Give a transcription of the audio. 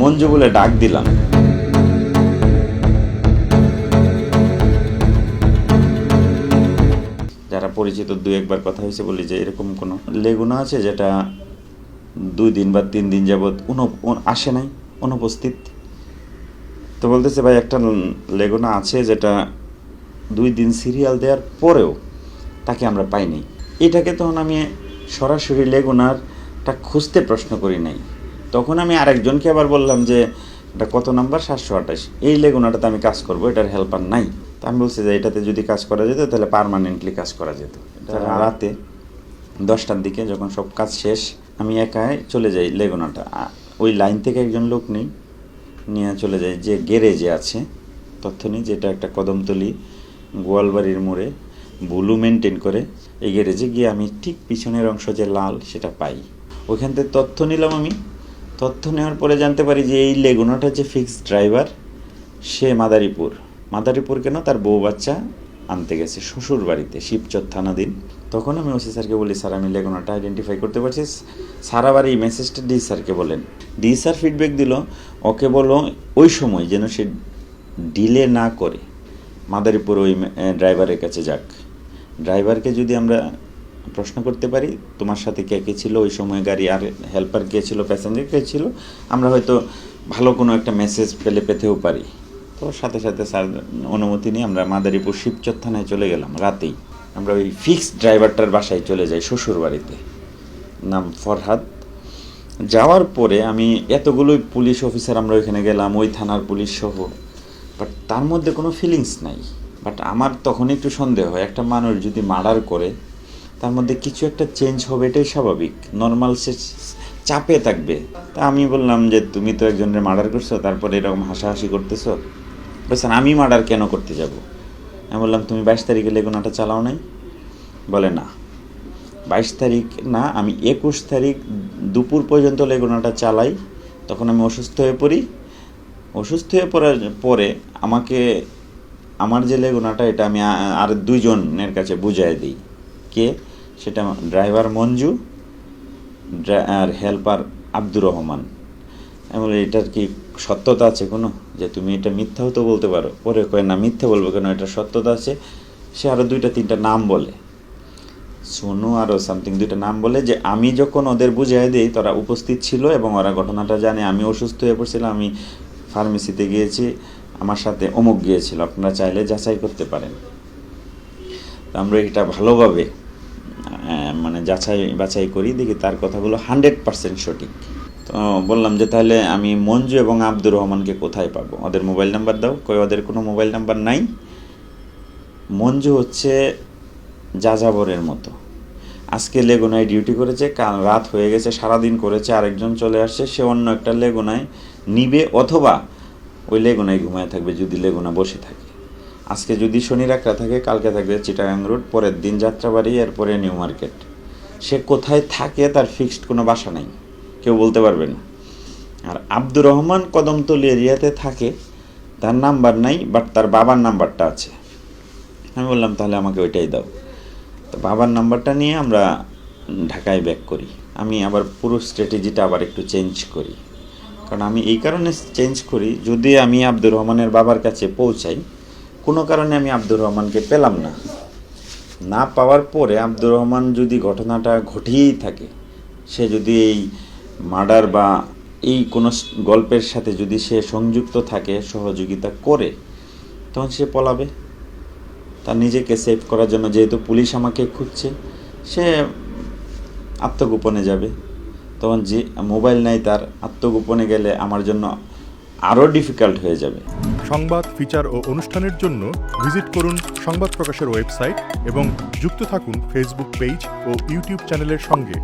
মঞ্জু বলে ডাক দিলাম। যারা পরিচিত 2-1 বার কথা হয়েছে বলি যে এরকম কোনো লেগুনা আছে যেটা 2 দিন বা 3 দিন যাবৎ আসে নাই, অনুপস্থিত। তো বলতেছে ভাই একটা লেগুনা আছে যেটা 2 দিন সিরিয়াল দেওয়ার পরেও তাকে আমরা পাইনি। এটাকে তখন আমি সরাসরি লেগুনারটা খুঁজতে প্রশ্ন করি নাই। তখন আমি আরেকজনকে আবার বললাম যে এটা কত নাম্বার, 728, এই লেগুনাটাতে আমি কাজ করব, এটার হেল্পার নাই। তা আমি বলছি যে এটাতে যদি কাজ করা যেত তাহলে পার্মানেন্টলি কাজ করা যেত। রাতে 10টার দিকে যখন সব কাজ শেষ, আমি একাই চলে যাই লেগুনাটা, ওই লাইন থেকে একজন লোক নিয়ে চলে যাই যে গ্যারেজে আছে তথ্য নিই, যেটা একটা কদমতলি গোয়ালবাড়ির মোড়ে ব্লু মেনটেন করে, এই গ্যারেজে গিয়ে আমি ঠিক পিছনের অংশ যে লাল সেটা পাই। ওইখান থেকে তথ্য নিলাম। আমি তথ্য নেওয়ার পরে জানতে পারি যে এই লেগুনাটা যে ফিক্সড ড্রাইভার, সে মাদারীপুর কেন, তার বউ বাচ্চা আনতে গেছে শ্বশুর বাড়িতে, শিবচর থানাধীন। তখন আমি ওসি স্যারকে বলি, স্যার আমি লেগুনাটা আইডেন্টিফাই করতে পারছি। স্যার আবার এই মেসেজটা ডি স্যারকে বলেন। ডি স্যার ফিডব্যাক দিল, ওকে বলো ওই সময় যেন সে ডিলে না করে মাদারীপুর ওই ড্রাইভারের কাছে যাক। ড্রাইভারকে যদি আমরা প্রশ্ন করতে পারি তোমার সাথে কে কে ছিল ওই সময় গাড়ি, আর হেল্পার কে ছিল, প্যাসেঞ্জার কে ছিল, আমরা হয়তো ভালো কোনো একটা মেসেজ পেতেও পারি। তো সাথে সাথে স্যার অনুমতি নিয়ে আমরা মাদারীপুর শিবচর থানায় চলে গেলাম। রাতেই আমরা ওই ফিক্সড ড্রাইভারটার বাসায় চলে যাই, শ্বশুর বাড়িতে, নাম ফরহাদ। যাওয়ার পরে আমি এতগুলোই পুলিশ অফিসার আমরা ওইখানে গেলাম, ওই থানার পুলিশ সহ, বাট তার মধ্যে কোনো ফিলিংস নাই। বাট আমার তখন একটু সন্দেহ হয়, একটা মানুষ যদি মার্ডার করে তার মধ্যে কিছু একটা চেঞ্জ হবে, এটাই স্বাভাবিক, নর্মাল সে চাপে থাকবে। তা আমি বললাম যে তুমি তো একজনের মার্ডার করছো, তারপরে এরকম হাসাহাসি করতেছো। বলছেন আমি মার্ডার কেন করতে যাব? আমি বললাম তুমি 22 তারিখে লেগুনাটা চালাও নাই? বলে না, 22 তারিখ না, আমি 21 তারিখ দুপুর পর্যন্ত লেগুনাটা চালাই। তখন আমি অসুস্থ হয়ে পড়ি। অসুস্থ হয়ে পড়ার পরে আমার যে লেগুনাটা, এটা আমি আর 2 জনের কাছে বুঝাই দিই। কে? সেটা ড্রাইভার মঞ্জু আর হেল্পার আব্দুর রহমান। এমন এটার কি সত্যতা আছে কোনো, যে তুমি এটা মিথ্যাও তো বলতে পারো? পরে কয় না, মিথ্যা বলবো কেন, এটা সত্যতা আছে। সে আরও 2-3টা নাম বলে, সোনু আরও সামথিং 2টা নাম বলে, যে আমি যখন ওদের বুঝাই দিই তারা উপস্থিত ছিল এবং ওরা ঘটনাটা জানে। আমি অসুস্থ হয়ে পড়ছিলাম, আমি ফার্মেসিতে গিয়েছি, আমার সাথে অমুক গিয়েছিল, আপনারা চাইলে যাচাই করতে পারেন। আমরা এটা ভালোভাবে মানে বাছাই করি, দেখি তার কথাগুলো 100% সঠিক। তো বললাম যে তাহলে আমি মঞ্জু এবং আব্দুর রহমানকে কোথায় পাবো, ওদের মোবাইল নাম্বার দাও। কই ওদের কোনো মোবাইল নাম্বার নাই। মঞ্জু হচ্ছে যাযাবরের মতো, আজকে লেগুনায় ডিউটি করেছে, কাল রাত হয়ে গেছে, সারাদিন করেছে, আরেকজন চলে আসছে, সে অন্য একটা লেগুনায় নিবে, অথবা ওই লেগুনায় ঘুমায় থাকবে যদি লেগুনা বসে থাকে। আজকে যদি শনি রাখরা থাকে, কালকে থাকবে চিটাগাং রোড, পরের দিন যাত্রাবাড়ি, এরপরে নিউ মার্কেট। সে কোথায় থাকে তার ফিক্সড কোনো বাসা নাই, কেউ বলতে পারবে না। আর আব্দুর রহমান কদমতলী এরিয়াতে থাকে, তার নাম্বার নাই, বাট তার বাবার নাম্বারটা আছে। আমি বললাম তাহলে আমাকে ওইটাই দাও। তো বাবার নাম্বারটা নিয়ে আমরা ঢাকায় ব্যাক করি। আমি আবার পুরো স্ট্র্যাটেজিটা আবার একটু চেঞ্জ করি, কারণ আমি এই কারণে চেঞ্জ করি, যদি আমি আব্দুর রহমানের বাবার কাছে পৌঁছাই, কোনো কারণে আমি আব্দুর রহমানকে পেলাম না পাওয়ার পরে আব্দুর রহমান যদি ঘটনাটা ঘটিয়েই থাকে, সে যদি এই মার্ডার বা এই কোনো গল্পের সাথে যদি সে সংযুক্ত থাকে, সহযোগিতা করে, তখন সে পলাবে তার নিজেকে সেভ করার জন্য। যেহেতু পুলিশ আমাকে খুঁজছে, সে আত্মগোপনে যাবে। তখন যে মোবাইল নাই তার, আত্মগোপনে গেলে আমার জন্য আরও ডিফিকাল্ট হয়ে যাবে। সংবাদ, ফিচার ও অনুষ্ঠানের জন্য ভিজিট করুন সংবাদ প্রকাশের ওয়েবসাইট এবং যুক্ত থাকুন ফেসবুক পেজ ও ইউটিউব চ্যানেলের সঙ্গে।